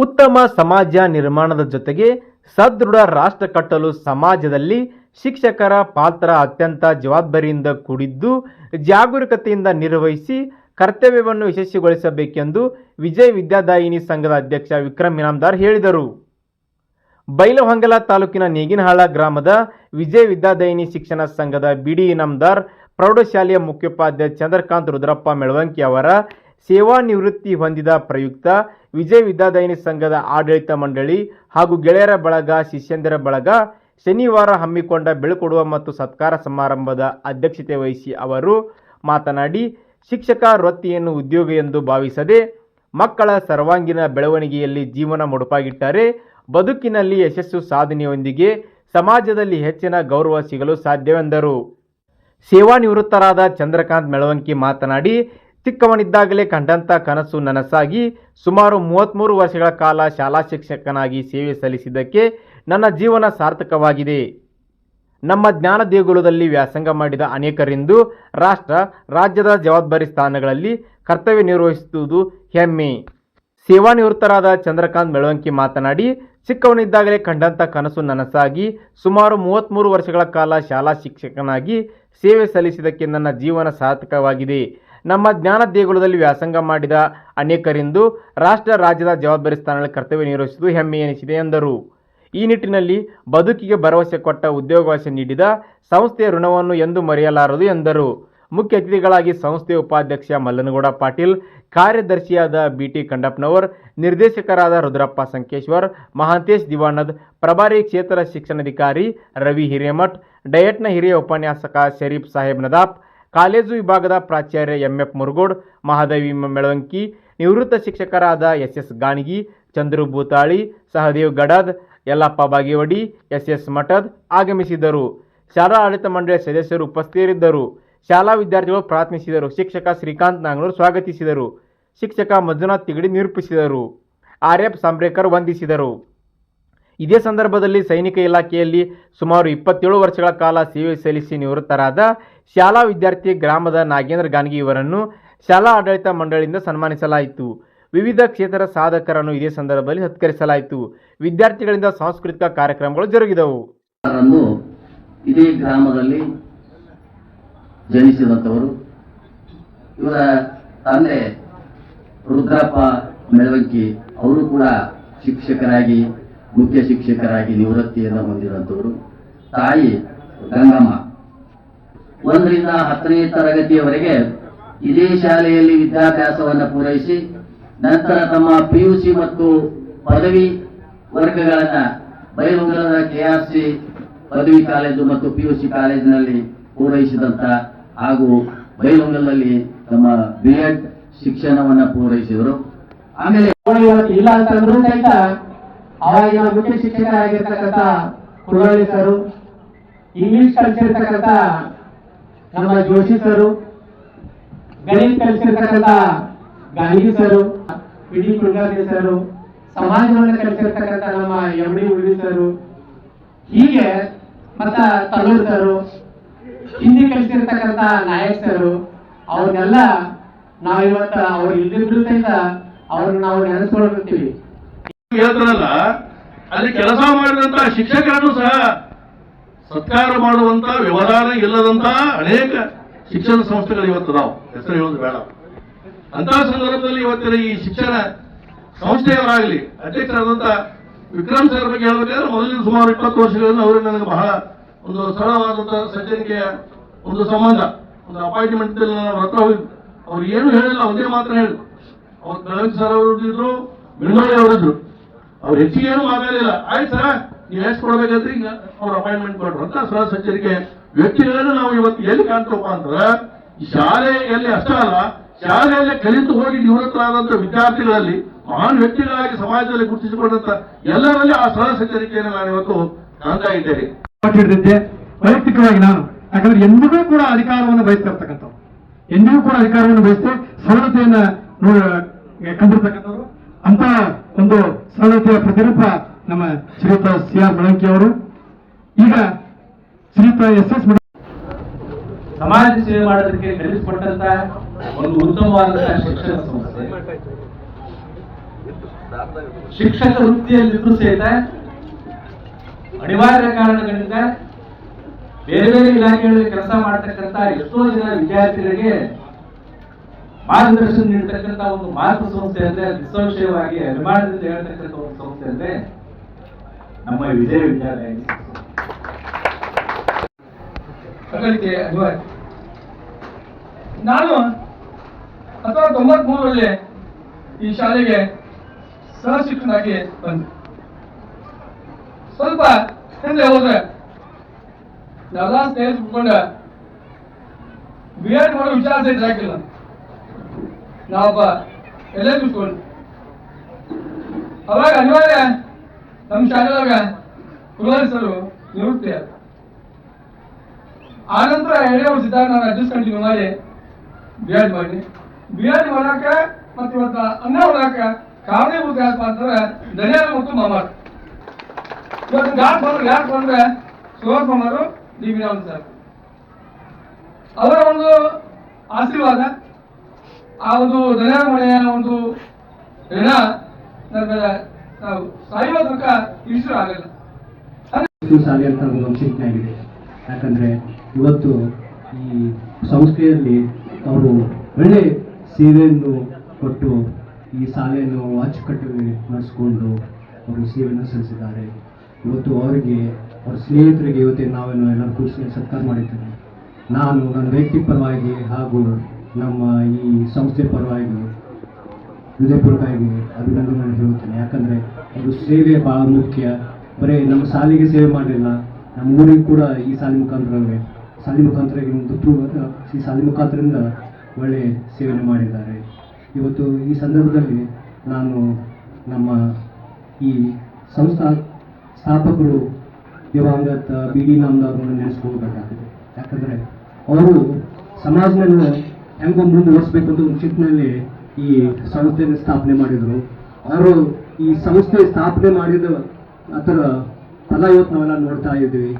ಉತ್ತಮ ಸಮಾಜ ನಿರ್ಮಾಣದ ಜೊತೆಗೆ ಸದೃಢ ರಾಷ್ಟ್ರ ಕಟ್ಟಲು ಸಮಾಜದಲ್ಲಿ ಶಿಕ್ಷಕರ ಪಾತ್ರ ಅತ್ಯಂತ ಜವಾಬ್ದಾರಿಯಿಂದ ಕೂಡಿದ್ದು ಜಾಗರೂಕತೆಯಿಂದ ನಿರ್ವಹಿಸಿ ಕರ್ತವ್ಯವನ್ನು ಯಶಸ್ವಿಗೊಳಿಸಬೇಕೆಂದು ವಿಜಯ ವಿದ್ಯಾದಾಯಿನಿ ಸಂಘದ ಅಧ್ಯಕ್ಷ ವಿಕ್ರಮ್ ಇನಾಮದಾರ್ ಹೇಳಿದರು. ಬೈಲಹೊಂಗಲ ತಾಲೂಕಿನ ನೇಗಿನಹಾಳ ಗ್ರಾಮದ ವಿಜಯ ವಿದ್ಯಾದಾಯಿನಿ ಶಿಕ್ಷಣ ಸಂಘದ ಬಿಡಿ ಇನಾಮದಾರ್ ಪ್ರೌಢಶಾಲೆಯ ಮುಖ್ಯೋಪಾಧ್ಯಾಯ ಚಂದ್ರಕಾಂತ್ ರುದ್ರಪ್ಪ ಮೆಳವಂಕಿ ಅವರ ಸೇವಾ ನಿವೃತ್ತಿ ಹೊಂದಿದ ಪ್ರಯುಕ್ತ ವಿಜಯ ವಿದ್ಯಾದಾಯಿನಿ ಸಂಘದ ಆಡಳಿತ ಮಂಡಳಿ ಹಾಗೂ ಗೆಳೆಯರ ಬಳಗ ಶಿಷ್ಯಂದಿರ ಬಳಗ ಶನಿವಾರ ಹಮ್ಮಿಕೊಂಡ ಬೆಳಕೊಡುವ ಮತ್ತು ಸತ್ಕಾರ ಸಮಾರಂಭದ ಅಧ್ಯಕ್ಷತೆ ವಹಿಸಿ ಅವರು ಮಾತನಾಡಿ, ಶಿಕ್ಷಕ ವೃತ್ತಿಯನ್ನು ಉದ್ಯೋಗ ಎಂದು ಭಾವಿಸದೆ ಮಕ್ಕಳ ಸರ್ವಾಂಗೀಣ ಬೆಳವಣಿಗೆಯಲ್ಲಿ ಜೀವನ ಮುಡುಪಾಗಿಟ್ಟರೆ ಬದುಕಿನಲ್ಲಿ ಯಶಸ್ಸು ಸಾಧನೆಯೊಂದಿಗೆ ಸಮಾಜದಲ್ಲಿ ಹೆಚ್ಚಿನ ಗೌರವ ಸಿಗಲು ಸಾಧ್ಯವೆಂದರು. ಸೇವಾ ನಿವೃತ್ತರಾದ ಚಂದ್ರಕಾಂತ್ ಮೆಳವಂಕಿ ಮಾತನಾಡಿ, ಚಿಕ್ಕವನಿದ್ದಾಗಲೇ ಕಂಡಂಥ ಕನಸು ನನಸಾಗಿ ಸುಮಾರು 33 ವರ್ಷಗಳ ಕಾಲ ಶಾಲಾ ಶಿಕ್ಷಕನಾಗಿ ಸೇವೆ ಸಲ್ಲಿಸಿದ್ದಕ್ಕೆ ನನ್ನ ಜೀವನ ಸಾರ್ಥಕವಾಗಿದೆ. ನಮ್ಮ ಜ್ಞಾನ ದೇಗುಲದಲ್ಲಿ ವ್ಯಾಸಂಗ ಮಾಡಿದ ಅನೇಕರಿಂದು ರಾಷ್ಟ್ರ ರಾಜ್ಯದ ಜವಾಬ್ದಾರಿ ಸ್ಥಾನಗಳಲ್ಲಿ ಕರ್ತವ್ಯ ನಿರ್ವಹಿಸುವುದು ಹೆಮ್ಮೆ. ಸೇವಾ ನಿವೃತ್ತರಾದ ಚಂದ್ರಕಾಂತ್ ಮೆಳವಂಕಿ ಮಾತನಾಡಿ, ಚಿಕ್ಕವನಿದ್ದಾಗಲೇ ಕಂಡಂಥ ಕನಸು ನನಸಾಗಿ ಸುಮಾರು 33 ವರ್ಷಗಳ ಕಾಲ ಶಾಲಾ ಶಿಕ್ಷಕನಾಗಿ ಸೇವೆ ಸಲ್ಲಿಸಿದ್ದಕ್ಕೆ ನನ್ನ ಜೀವನ ಸಾರ್ಥಕವಾಗಿದೆ. ನಮ್ಮ ಜ್ಞಾನ ದೇಗುಲದಲ್ಲಿ ವ್ಯಾಸಂಗ ಮಾಡಿದ ಅನೇಕರಿಂದು ರಾಷ್ಟ್ರ ರಾಜ್ಯದ ಜವಾಬ್ದಾರಿ ಸ್ಥಾನಗಳಲ್ಲಿ ಕರ್ತವ್ಯ ನಿರ್ವಹಿಸುವುದು ಹೆಮ್ಮೆ ಎನಿಸಿದೆ ಎಂದರು. ಈ ನಿಟ್ಟಿನಲ್ಲಿ ಬದುಕಿಗೆ ಭರವಸೆ ಕೊಟ್ಟ ಉದ್ಯೋಗಾವಕಾಶ ನೀಡಿದ ಸಂಸ್ಥೆಯ ಋಣವನ್ನು ಎಂದೂ ಮರೆಯಲಾರದು ಎಂದರು. ಮುಖ್ಯ ಅತಿಥಿಗಳಾಗಿ ಸಂಸ್ಥೆಯ ಉಪಾಧ್ಯಕ್ಷ ಮಲ್ಲನಗೌಡ ಪಾಟೀಲ್, ಕಾರ್ಯದರ್ಶಿಯಾದ ಬಿಟಿ ಕಂಡಪ್ಪನವರ್, ನಿರ್ದೇಶಕರಾದ ರುದ್ರಪ್ಪ ಸಂಕೇಶ್ವರ್, ಮಹಾಂತೇಶ್ ದಿವಾನದ್, ಪ್ರಭಾರಿ ಕ್ಷೇತ್ರ ಶಿಕ್ಷಣಾಧಿಕಾರಿ ರವಿ ಹಿರೇಮಠ್, ಡಯಟ್ನ ಹಿರಿಯ ಉಪನ್ಯಾಸಕ ಶರೀಫ್ ಸಾಹೇಬ್ ನದಾಫ್, ಕಾಲೇಜು ವಿಭಾಗದ ಪ್ರಾಚಾರ್ಯ ಎಂಎಫ್ ಮುರುಗೋಡ್, ಮಹಾದೇವಿ ಮೆಳವಂಕಿ, ನಿವೃತ್ತ ಶಿಕ್ಷಕರಾದ ಎಸ್ ಗಾಣಗಿ, ಚಂದ್ರು ಬೂತಾಳಿ, ಸಹದೇವ್ ಗಡದ್, ಯಲ್ಲಪ್ಪ ಬಾಗೇವಾಡಿ, ಎಸ್ ಮಠದ್ ಆಗಮಿಸಿದ್ದರು. ಶಾಲಾ ಆಡಳಿತ ಮಂಡಳಿಯ ಸದಸ್ಯರು ಉಪಸ್ಥಿತರಿದ್ದರು. ಶಾಲಾ ವಿದ್ಯಾರ್ಥಿಗಳು ಪ್ರಾರ್ಥಿಸಿದರು. ಶಿಕ್ಷಕ ಶ್ರೀಕಾಂತ್ ನಾಂಗ್ನೂರ್ ಸ್ವಾಗತಿಸಿದರು. ಶಿಕ್ಷಕ ಮಂಜುನಾಥ್ ತಿಗಡಿ ನಿರೂಪಿಸಿದರು. ಆರ್ಎಫ್ ಸಾಂಬ್ರೇಕರ್ ವಂದಿಸಿದರು. ಇದೇ ಸಂದರ್ಭದಲ್ಲಿ ಸೈನಿಕ ಇಲಾಖೆಯಲ್ಲಿ ಸುಮಾರು 27 ವರ್ಷಗಳ ಕಾಲ ಸೇವೆ ಸಲ್ಲಿಸಿ ನಿವೃತ್ತರಾದ ಶಾಲಾ ವಿದ್ಯಾರ್ಥಿ ಗ್ರಾಮದ ನಾಗೇಂದ್ರ ಗಾನ್ಗಿ ಇವರನ್ನು ಶಾಲಾ ಆಡಳಿತ ಮಂಡಳಿಯಿಂದ ಸನ್ಮಾನಿಸಲಾಯಿತು. ವಿವಿಧ ಕ್ಷೇತ್ರ ಸಾಧಕರನ್ನು ಇದೇ ಸಂದರ್ಭದಲ್ಲಿ ಸತ್ಕರಿಸಲಾಯಿತು. ವಿದ್ಯಾರ್ಥಿಗಳಿಂದ ಸಾಂಸ್ಕೃತಿಕ ಕಾರ್ಯಕ್ರಮಗಳು ಜರುಗಿದವು. ಇದೇ ಗ್ರಾಮದಲ್ಲಿ ಜನಿಸಿದಂಥವರು. ಇವರ ತಂದೆ ರುದ್ರಪ್ಪ ಮೆಳವಂಕಿ ಅವರು ಕೂಡ ಶಿಕ್ಷಕರಾಗಿ ಮುಖ್ಯ ಶಿಕ್ಷಕರಾಗಿ ನಿವೃತ್ತಿಯನ್ನು ಹೊಂದಿದಂಥವರು. ತಾಯಿ ಗಂಗಮ್ಮ 1ರಿಂದ 10ನೇ ತರಗತಿಯವರೆಗೆ ಇದೇ ಶಾಲೆಯಲ್ಲಿ ವಿದ್ಯಾಭ್ಯಾಸವನ್ನು ಪೂರೈಸಿ ನಂತರ ತಮ್ಮ PUC ಮತ್ತು ಪದವಿ ವರ್ಗಗಳನ್ನು ಬೈಲಹೊಂಗಲದ KRC ಪದವಿ ಕಾಲೇಜು ಮತ್ತು PUC ಕಾಲೇಜಿನಲ್ಲಿ ಪೂರೈಸಿದಂತ ಹಾಗೂ ಬೈಲಹೊಂಗಲದಲ್ಲಿ ತಮ್ಮ B.Ed ಶಿಕ್ಷಣವನ್ನು ಪೂರೈಸಿದರು. ಆಮೇಲೆ ಇಲ್ಲ ಅಂತಂದ್ರೂ ಸಹಿತ ಅವಾಗಿನ ಮುಖ್ಯ ಶಿಕ್ಷಕರಾಗಿರ್ತಕ್ಕಂಥ ಕುರಳಿ ಸರು, ಇಂಗ್ಲಿಷ್ ಕಲಿಸಿರ್ತಕ್ಕಂಥ ನಮ್ಮ ಜೋಶಿ ಸರು, ಗಣಿತ ಕಲಿಸಿರ್ತಕ್ಕಂಥ ಗಾಂಧಿ ಸರು, ಪಿಡಿ ಕುಲಕರ್ಣಿ ಸರು, ಸಮಾಜವನ್ನು ಕಲಿಸಿರ್ತಕ್ಕಂಥ ನಮ್ಮ MD ಉಳಿ ಸರು, ಹೀಗೆ ಮತ್ತ ತಳೂರ್ ಸರು, ಹಿಂದಿ ಕಲಿಸಿರ್ತಕ್ಕಂಥ ನಾಯಕ್ ಸರು, ಅವ್ರನ್ನೆಲ್ಲ ನಾವು ಇವತ್ತು ಅವ್ರು ಇಲ್ಲಿದ್ರು ಸಹಿತ ಅವ್ರನ್ನ ನಾವು ನೆನೆಸ್ಕೊಳ್ತೀವಿ. ಹೇಳ್ತಾರಲ್ಲ, ಅಲ್ಲಿ ಕೆಲಸ ಮಾಡಿದಂತ ಶಿಕ್ಷಕರನ್ನು ಸಹ ಸತ್ಕಾರ ಮಾಡುವಂತ ವ್ಯವಧಾನ ಇಲ್ಲದಂತ ಅನೇಕ ಶಿಕ್ಷಣ ಸಂಸ್ಥೆಗಳು ಇವತ್ತು ನಾವು ಹೆಸರು ಹೇಳೋದು ಬೇಡ. ಅಂತಹ ಸಂದರ್ಭದಲ್ಲಿ ಇವತ್ತಿನ ಈ ಶಿಕ್ಷಣ ಸಂಸ್ಥೆಯವರಾಗಲಿ ಅಧ್ಯಕ್ಷರಾದಂತ ವಿಕ್ರಮ್ ಸರ್ ಬಗ್ಗೆ ಹೇಳಬೇಕಾದ್ರೆ ಮೊದಲಿನ ಸುಮಾರು 20 ವರ್ಷಗಳಿಂದ ಅವರು ನನಗೆ ಬಹಳ ಒಂದು ಸರಳವಾದಂತಹ ಸಜ್ಜನಿಕೆಯ ಒಂದು ಸಂಬಂಧ, ಒಂದು ಅಪಾಯಿಂಟ್ಮೆಂಟ್ ನನ್ನ ಹತ್ರ ಹೋಗಿ ಅವ್ರು ಏನು ಹೇಳಿಲ್ಲ, ಒಂದೇ ಮಾತ್ರ ಹೇಳಿದ್ರು. ಅವ್ರು ಬೆಳಗ್ಗೆ ಸರ್ ಅವರು ಇದ್ರು, ಮಿಣೋಳಿ ಅವರಿದ್ರು, ಅವ್ರು ಹೆಚ್ಚಿಗೆ ಏನು ಮಾತಾಡಲಿಲ್ಲ. ಆಯ್ತು ಸರ ನೀವು ಎಷ್ಟು ಕೊಡ್ಬೇಕಂದ್ರೆ ಈಗ ಅವ್ರು ಅಪಾಯಿಂಟ್ಮೆಂಟ್ ಕೊಟ್ಟರು ಅಂತ ಸರಳ ಸಜ್ಜನಿಕೆ ವ್ಯಕ್ತಿಗಳನ್ನು ನಾವು ಇವತ್ತು ಎಲ್ಲಿ ಕಾಣ್ತಪ್ಪ ಅಂತಂದ್ರೆ ಈ ಶಾಲೆಯಲ್ಲಿ ಅಷ್ಟೇ ಅಲ್ಲ, ಶಾಲೆಯಲ್ಲೇ ಕಲಿತು ಹೋಗಿ ನಿವೃತ್ತರಾದಂಥ ವಿದ್ಯಾರ್ಥಿಗಳಲ್ಲಿ ಮಹಾನ್ ವ್ಯಕ್ತಿಗಳಾಗಿ ಸಮಾಜದಲ್ಲಿ ಗುರುತಿಸಿಕೊಂಡಂತ ಎಲ್ಲರಲ್ಲಿ ಆ ಸರಳ ಸಜ್ಜನಿಕೆಯನ್ನು ನಾನು ಇವತ್ತು ಕಾಣ್ತಾ ಇದ್ದೇನೆ. ವೈಯಕ್ತಿಕವಾಗಿ ನಾನು ಯಾಕಂದ್ರೆ ಎಂದಿಗೂ ಕೂಡ ಅಧಿಕಾರವನ್ನು ಬಯಸ್ತಿರ್ತಕ್ಕಂಥವ್ರು, ಎಂದಿಗೂ ಕೂಡ ಅಧಿಕಾರವನ್ನು ಬಯಸ್ತೆ ಸರಳತೆಯನ್ನ ಕಂಡಿರ್ತಕ್ಕಂಥವ್ರು. ಅಂತ ಒಂದು ಸರಳತೆಯ ಪ್ರತಿರೂಪ ನಮ್ಮ ಶ್ರೀಯುತ CR ಮೆಳವಂಕಿ ಅವರು. ಈಗ ಶ್ರೀಯುತ SS ಸಮಾಜ ಸೇವೆ ಮಾಡೋದಕ್ಕೆ ನಡೆಸಿಕೊಟ್ಟಂತ ಒಂದು ಉತ್ತಮವಾದಂತಹ ಶಿಕ್ಷಣ ಸಂಸ್ಥೆ. ಶಿಕ್ಷಕ ವೃತ್ತಿಯಲ್ಲಿದ್ದು ಸಹಿತ ಅನಿವಾರ್ಯ ಕಾರಣಗಳಿಂದ ಬೇರೆ ಬೇರೆ ಇಲಾಖೆಗಳಲ್ಲಿ ಕೆಲಸ ಮಾಡತಕ್ಕಂತ ಎಷ್ಟೋ ಜನ ವಿದ್ಯಾರ್ಥಿಗಳಿಗೆ ಮಾರ್ಗದರ್ಶನ ನೀಡತಕ್ಕಂತ ಒಂದು ಮಾತೃ ಸಂಸ್ಥೆ ಅಂದ್ರೆ ನಿಸ್ಸಂಶಯವಾಗಿ ಅಭಿಮಾನದಿಂದ ಹೇಳ್ತಕ್ಕಂಥ ಒಂದು ಸಂಸ್ಥೆ ಅಂದ್ರೆ ನಮ್ಮ ವಿಜಯ ವಿದ್ಯಾಲಯ. ಕಲಿಕೆ ಅನಿವಾರ್ಯ. ನಾನು 1993ರಲ್ಲಿ ಈ ಶಾಲೆಗೆ ಸಹ ಶಿಕ್ಷಕನಾಗಿ ಬಂದೆ. ಸ್ವಲ್ಪ ಹಿಂದೆ ಹೋದ್ರೆ ನಾವೆಲ್ಲ ಸ್ನೇಹಿತರು ಕುತ್ಕೊಂಡ BEd ಮಾಡೋ ವಿಚಾರ ಸಹಿತ ಹಾಕಿಲ್ಲ. ನಾವೊಬ್ಬ ಎಲ್ಲ ಕೂತ್ಕೊಂಡು ಅವಾಗ ಅನಿವಾರ್ಯ ನಮ್ಮ ಶಾಲೆಯೊಳಗ ಕುಲಾರಿಸಲು ನಿವೃತ್ತಿ ಆದ. ಆನಂತರ 2 ವರ್ಷ ಇದ್ದಾಗ ನಾನು ಅಡ್ಜಸ್ಟ್ ಕಂಟಿನ್ಯೂ ಮಾಡಿ BEd ಮಾಡಿ ಮಾಡಾಕ ಮತ್ತೆ ಇವತ್ತು ಅನ್ನ ಮಾಡಾಕ ಕಾರಣೀಭೂತ ಯಾಕಪ್ಪ ಅಂತಂದ್ರೆ ಧನ್ಯವಾದ ಮತ್ತು ಮಾಮಾರ್. ಇವತ್ತು ಗಾಡ್ ಬಂದ್ರೆ ಸುಭಾಷ್ ಮಾಮಾರು DB ರಾವ್ ಸರ್ ಅವರ ಒಂದು ಆಶೀರ್ವಾದ, ಆ ಒಂದು ಧನ್ಯವಾದ ಮನೆಯ ಒಂದು ಋಣ ನನ್ನ ಮೇಲೆ ನಾವು ಸಾಯುವ ತನಕ ಇಷ್ಟು ಆಗಲ್ಲ. ಶಾಲೆ ಅಂತ ಒಂದು ಚಿಂತನೆ ಆಗಿದೆ. ಯಾಕಂದರೆ ಇವತ್ತು ಈ ಸಂಸ್ಥೆಯಲ್ಲಿ ಅವರು ಒಳ್ಳೆ ಸೇವೆಯನ್ನು ಕೊಟ್ಟು ಈ ಶಾಲೆಯನ್ನು ಅಚ್ಚುಕಟ್ಟಾಗಿ ನಡೆಸ್ಕೊಂಡು ಅವರು ಸೇವೆಯನ್ನು ಸಲ್ಲಿಸಿದ್ದಾರೆ. ಇವತ್ತು ಅವರಿಗೆ ಅವ್ರ ಸ್ನೇಹಿತರಿಗೆ ಇವತ್ತಿನ ನಾವೇನು ಎಲ್ಲರೂ ಖುಷಿ ಸತ್ಕಾರ ಮಾಡಿದ್ದೇವೆ. ನಾನು ನನ್ನ ವೈಯಕ್ತಿಕ ಪರವಾಗಿ ಹಾಗೂ ನಮ್ಮ ಈ ಸಂಸ್ಥೆ ಪರವಾಗಿ ಹೃದಯಪೂರ್ವಕವಾಗಿ ಅಭಿನಂದನೆ ಹೇಳುತ್ತೇನೆ. ಯಾಕಂದರೆ ಅದು ಸೇವೆ ಭಾಳ ಮುಖ್ಯ. ಬರೀ ನಮ್ಮ ಶಾಲೆಗೆ ಸೇವೆ ಮಾಡಲಿಲ್ಲ, ನಮ್ಮ ಊರಿಗೆ ಕೂಡ ಈ ಶಾಲೆ ಮುಖಾಂತರ ಈ ಶಾಲೆ ಮುಖಾಂತರದಿಂದ ಒಳ್ಳೆಯ ಸೇವೆಯನ್ನು ಮಾಡಿದ್ದಾರೆ. ಇವತ್ತು ಈ ಸಂದರ್ಭದಲ್ಲಿ ನಾನು ನಮ್ಮ ಈ ಸಂಸ್ಥಾ ಸ್ಥಾಪಕರು ದಿವಂಗತ BD ನಾಮದವ್ರನ್ನ ನೆನೆಸ್ಕೊಳ್ಬೇಕಾಗಿದೆ. ಯಾಕಂದರೆ ಅವರು ಸಮಾಜವನ್ನು ಹೆಂಗೋ ಮುಂದುವರಿಸಬೇಕು ಅಂತ ಒಂದು ಚಿಂತನೆಯಲ್ಲಿ ಈ ಸಂಸ್ಥೆಯನ್ನು ಸ್ಥಾಪನೆ ಮಾಡಿದರು. ಅವರು ಈ ಸಂಸ್ಥೆ ಸ್ಥಾಪನೆ ಮಾಡಿದ ಅದರ ಫಲ ಇವತ್ತು ನಾವೆಲ್ಲ ನೋಡ್ತಾ ಇದ್ದೀವಿ.